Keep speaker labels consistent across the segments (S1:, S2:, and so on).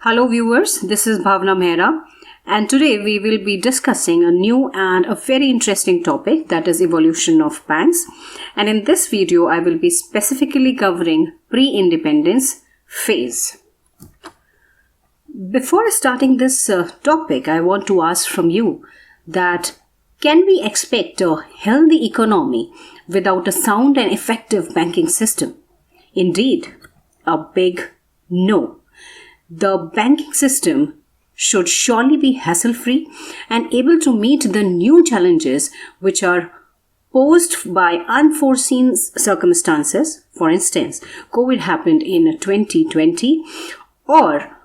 S1: Hello viewers, this is Bhavna Mehra and today we will be discussing a new and a very interesting topic, that is evolution of banks. And in this video I will be specifically covering pre-independence phase. Before starting this topic, I want to ask from you that can we expect a healthy economy without a sound and effective banking system? Indeed, a big no. The banking system should surely be hassle-free and able to meet the new challenges which are posed by unforeseen circumstances. For instance, COVID happened in 2020, or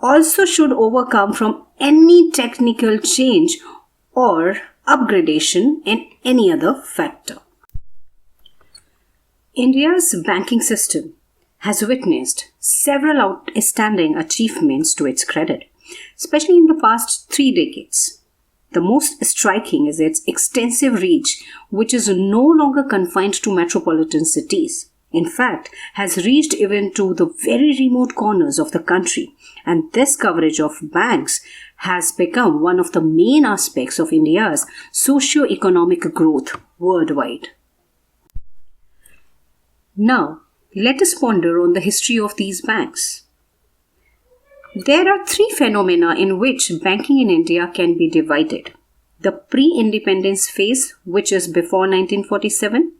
S1: also should overcome from any technical change or upgradation in any other factor. India's banking system has witnessed several outstanding achievements to its credit, especially in the past 3 decades. The most striking is its extensive reach, which is no longer confined to metropolitan cities. In fact, has reached even to the very remote corners of the country, and this coverage of banks has become one of the main aspects of India's socio-economic growth worldwide. Now, let us ponder on the history of these banks. There are 3 phenomena in which banking in India can be divided. The pre-independence phase, which is before 1947.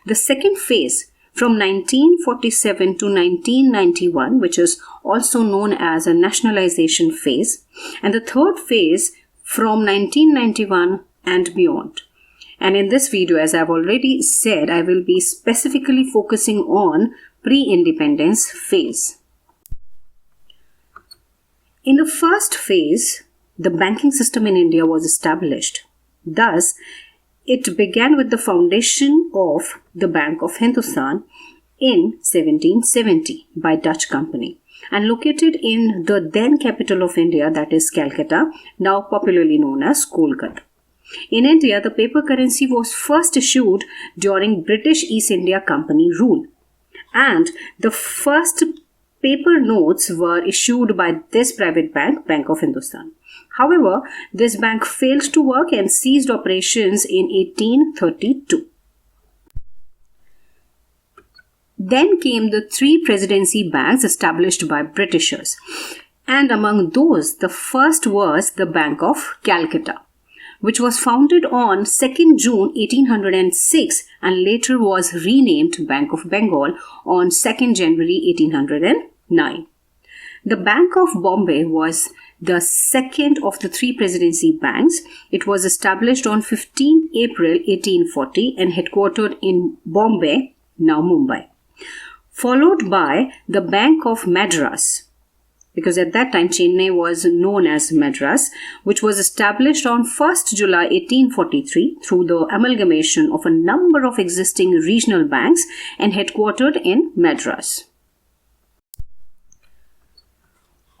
S1: The second phase, from 1947 to 1991, which is also known as a nationalization phase. And the third phase, from 1991 and beyond. And in this video, as I've already said, I will be specifically focusing on pre-independence phase. In the first phase, the banking system in India was established. Thus, it began with the foundation of the Bank of Hindustan in 1770 by Dutch company and located in the then capital of India, that is Calcutta, now popularly known as Kolkata. In India, the paper currency was first issued during British East India Company rule, and the first paper notes were issued by this private bank, Bank of Hindustan. However, this bank failed to work and ceased operations in 1832. Then came the 3 Presidency banks established by Britishers, and among those, the first was the Bank of Calcutta, which was founded on 2nd June 1806 and later was renamed Bank of Bengal on 2nd January 1809. The Bank of Bombay was the second of the 3 Presidency banks. It was established on 15 April 1840 and headquartered in Bombay, now Mumbai. Followed by the Bank of Madras, because at that time Chennai was known as Madras, which was established on 1st July 1843 through the amalgamation of a number of existing regional banks and headquartered in Madras.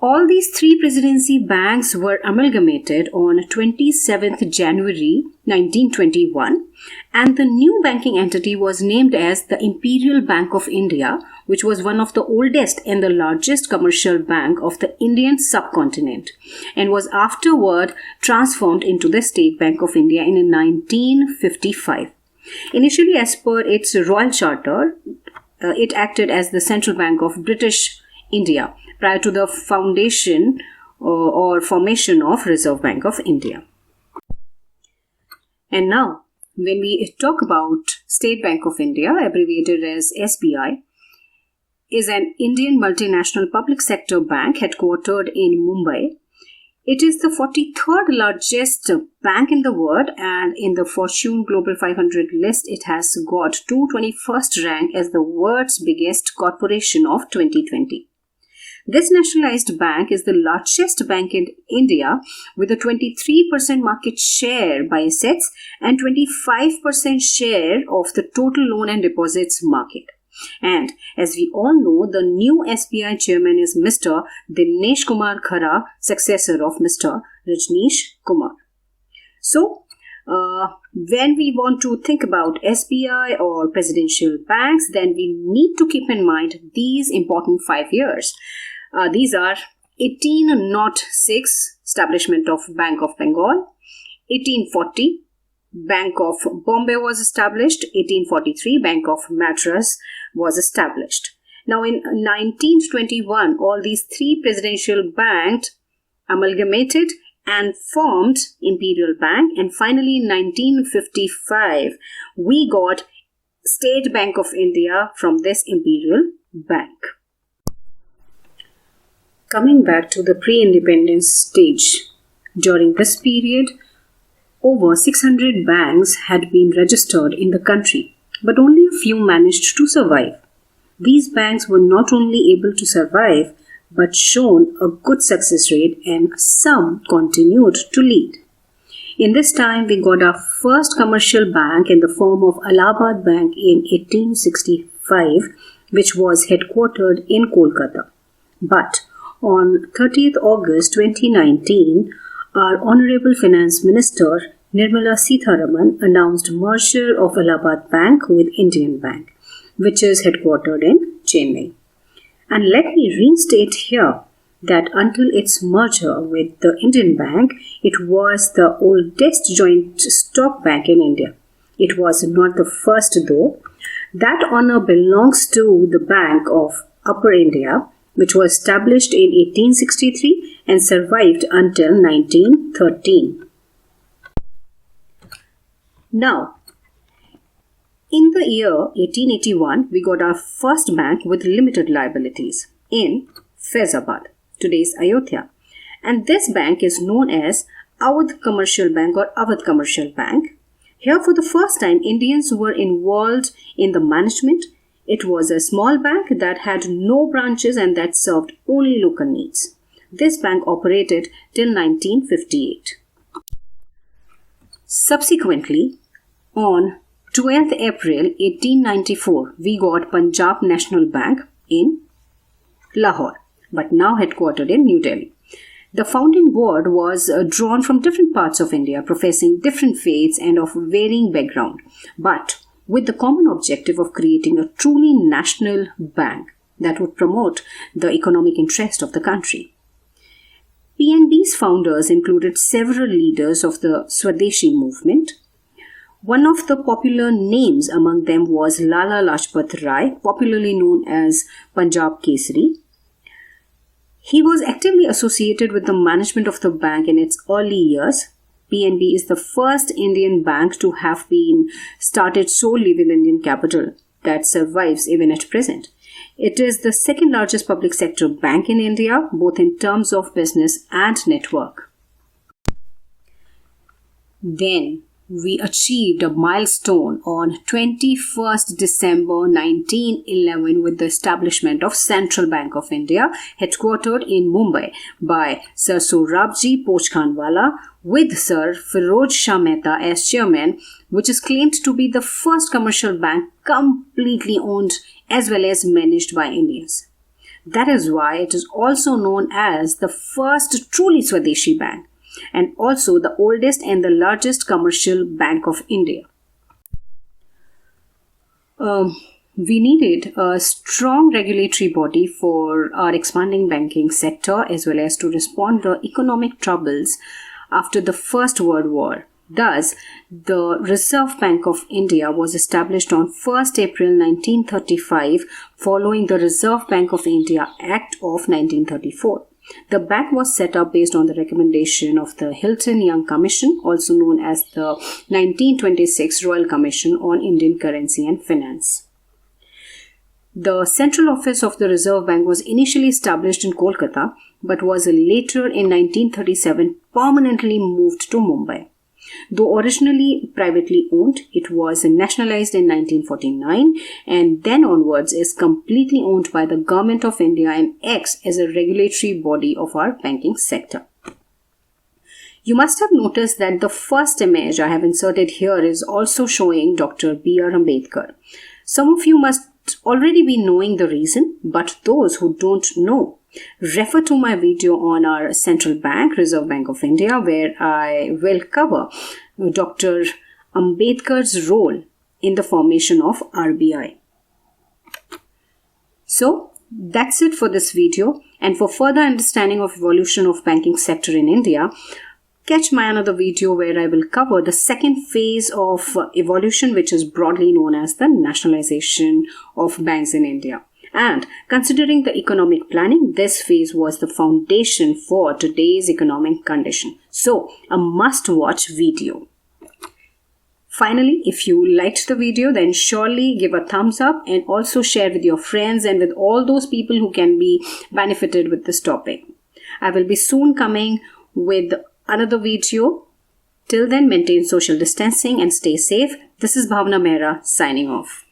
S1: All these 3 Presidency banks were amalgamated on 27th January 1921, and the new banking entity was named as the Imperial Bank of India, which was one of the oldest and the largest commercial bank of the Indian subcontinent, and was afterward transformed into the State Bank of India in 1955. Initially, as per its royal charter, it acted as the central bank of British India prior to the foundation or formation of Reserve Bank of India. And now, when we talk about State Bank of India, abbreviated as SBI, is an Indian multinational public sector bank headquartered in Mumbai. It is the 43rd largest bank in the world, and in the Fortune Global 500 list, it has got 221st rank as the world's biggest corporation of 2020. This nationalized bank is the largest bank in India with a 23% market share by assets and 25% share of the total loan and deposits market. And as we all know, the new SBI chairman is Mr. Dinesh Kumar Khara, successor of Mr. Rajneesh Kumar. So, when we want to think about SBI or presidential banks, then we need to keep in mind these important 5 years. These are 1806, establishment of Bank of Bengal. 1840, Bank of Bombay was established. 1843, Bank of Madras was established. Now in 1921, all these three presidential banks amalgamated and formed Imperial Bank, and finally in 1955, we got State Bank of India from this Imperial Bank. Coming back to the pre-independence stage, during this period, over 600 banks had been registered in the country, but only a few managed to survive. These banks were not only able to survive, but shown a good success rate, and some continued to lead. In this time, we got our first commercial bank in the form of Allahabad Bank in 1865, which was headquartered in Calcutta. But on 30th August 2019, our Honorable Finance Minister Nirmala Sitharaman announced merger of Allahabad Bank with Indian Bank, which is headquartered in Chennai. And let me reinstate here that until its merger with the Indian Bank, it was the oldest joint stock bank in India. It was not the first though. That honor belongs to the Bank of Upper India, which was established in 1863 and survived until 1913. Now, in the year 1881, we got our first bank with limited liabilities in Faizabad, today's Ayodhya. And this bank is known as Oudh Commercial Bank or Oudh Commercial Bank. Here, for the first time, Indians were involved in the management. It was a small bank that had no branches and that served only local needs. This bank operated till 1958. Subsequently, on 12th April 1894, we got Punjab National Bank in Lahore, but now headquartered in New Delhi. The founding board was drawn from different parts of India, professing different faiths and of varying background, but with the common objective of creating a truly national bank that would promote the economic interest of the country. PNB's founders included several leaders of the Swadeshi movement. One of the popular names among them was Lala Lajpat Rai, popularly known as Punjab Kesari. He was actively associated with the management of the bank in its early years. PNB is the first Indian bank to have been started solely with Indian capital that survives even at present. It is the second largest public sector bank in India, both in terms of business and network. Then, we achieved a milestone on 21st December 1911 with the establishment of Central Bank of India, headquartered in Mumbai by Sir Sohrabji Pochkhanwala with Sir Firoz Shah Mehta as chairman, which is claimed to be the first commercial bank completely owned as well as managed by Indians. That is why it is also known as the first truly Swadeshi bank, and also the oldest and the largest commercial bank of India. We needed a strong regulatory body for our expanding banking sector as well as to respond to economic troubles after the First World War. Thus, the Reserve Bank of India was established on 1st April 1935 following the Reserve Bank of India Act of 1934. The bank was set up based on the recommendation of the Hilton-Young Commission, also known as the 1926 Royal Commission on Indian Currency and Finance. The central office of the Reserve Bank was initially established in Calcutta, but was later in 1937 permanently moved to Mumbai. Though originally privately owned, it was nationalized in 1949 and then onwards is completely owned by the Government of India and acts as a regulatory body of our banking sector. You must have noticed that the first image I have inserted here is also showing Dr. B.R. Ambedkar. Some of you must already be knowing the reason, but those who don't know, refer to my video on our central bank, Reserve Bank of India, where I will cover Dr. Ambedkar's role in the formation of RBI. So, That's it for this video, and for further understanding of evolution of banking sector in India, catch my another video where I will cover the second phase of evolution, which is broadly known as the nationalization of banks in India. And considering the economic planning, this phase was the foundation for today's economic condition. So, a must-watch video. Finally, if you liked the video, then surely give a thumbs up and also share with your friends and with all those people who can be benefited with this topic. I will be soon coming with another video. Till then, maintain social distancing and stay safe. This is Bhavna Mehra signing off.